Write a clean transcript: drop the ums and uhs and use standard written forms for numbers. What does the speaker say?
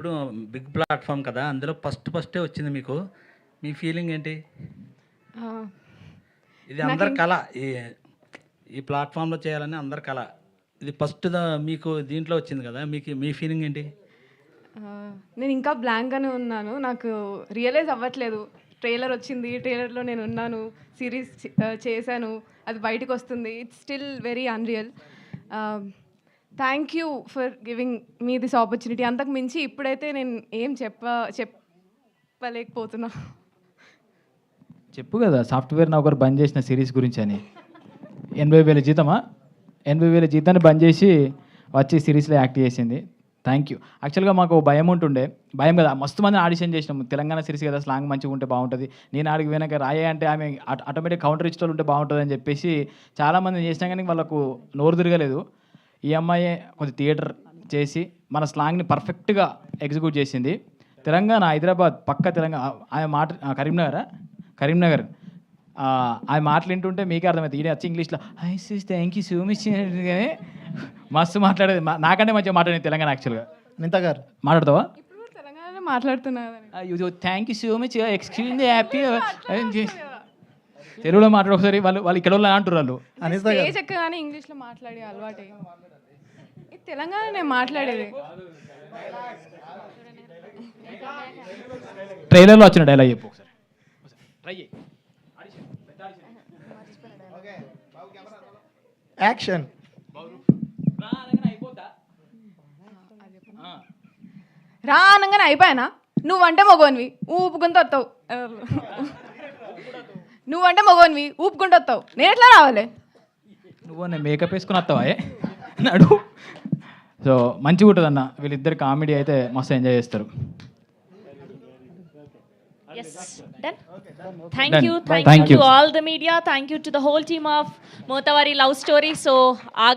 ఇప్పుడు big platform కదా! అందులో ఫస్టే వచ్చింది మీకు. మీ ఫీలింగ్ ఏంటి? ఆ! ఇది అందరి నాకిం కల. ఈ ఈ ప్లాట్‌ఫార్మ్‌లో చేయాలని అందరి కల. ఇది మీకు దీంట్లో వచ్చింది కదా! మీ ఫీలింగ్ ఏంటి? నేనింకా బ్లాంక్‌గానే ఉన్నాను. నాకు రియలైజ్ అవ్వట్లేదు. ట్రైలర్ వచ్చింది. ట్రైలర్‌లో నేనున్నాను. చేశాను. అది బయటికొస్తుంది. It's still very unreal. Thank you for giving me this opportunity. అంతకు మించి ఇప్పుడైతే నేను ఏం చెప్పలేకపోతున్నా. చెప్పు కదా సాఫ్ట్‌వేర్ నౌకరు బంద్ చేసిన సీరీస్ గురించని. 80,000 జీతమా? 80,000 జీతాన్ని బంద్ చేసి వచ్చి సీరీస్‌లో యాక్ట్ చేసింది. Thank you. యాక్చువల్‌గా మాకు భయం ఉంటుండే. భయం కదా! మస్తు మందిని ఆడిషన్ చేసినాం. తెలంగాణ సీరీస్ కదా! స్లాంగ్ మంచిగుంటే బావుంటది. నేను ఆడికి పోయినాక రాయే అంటే ఆమె ఆటోమేటిక్ కౌంటర్ ఇచ్చేటోళ్ళు ఉంటే బావుంటదని చెప్పేసి చాలామందిని చేసినా కానీ వాళ్ళకు నోరు తిరగలేదు. ఈ అమ్మాయే కొద్దిగా థియేటర్ చేసి మన స్లాంగ్‌ని పర్ఫెక్ట్‌గా ఎగ్జిక్యూట్ చేసింది. తెలంగాణ, హైదరాబాద్ పక్క తెలంగాణ ఆమె మాట కరీంనగర్ ఆమె మాటలు వింటుంటే మీకే అర్థమవుతుంది. ఈయన వచ్చి ఇంగ్లీష్లో hi sis thank you so much కానీ మస్తు మాట్లాడేది. నాకంటే మంచిగా మాట్లాడేది తెలంగాణ యాక్చువల్గా. అనిత గారు మాట్లాడతావా? ఇప్పుడు కూడా తెలంగాణలో మాట్లాడుతున్నా కదండి. Thank you so much excuse happy తెలుగులో మాట్లాడు ఒకసారి. వాళ్ళు ఇక్కడ వాళ్ళు అంటారు వాళ్ళు. అనిత గారు స్టేజ్ ఎక్కగానే ఇంగ్లీష్లో మాట్లాడే అలవాటే. ఇది తెలంగాణ నేను మాట్లాడేది. ట్రైలర్లో వచ్చిన డైలాగ్ చెప్పు ఒకసారి. ట్రై చేయి. యాక్షన్. రా అనగానే అయిపోయానా? నువ్వంటే మగోనివి ఊపుకుంటూ వస్తావు. నువ్వంటే మగోనివి ఊపుకుంటూ వస్తావు. నేను ఎట్లా రావాలి? నువ్వు నేను మేకప్ వేసుకుని వస్తావా నడు. సో మంచిగా ఉంటుంది అన్న. వీళ్ళిద్దరు కామెడీ అయితే మస్తు ఎంజాయ్ చేస్తారు. Yes, done. Thank Done. you. Bye. Thank Thank you you. to all the media. Thank you to the whole team of Motavari Love Story. So,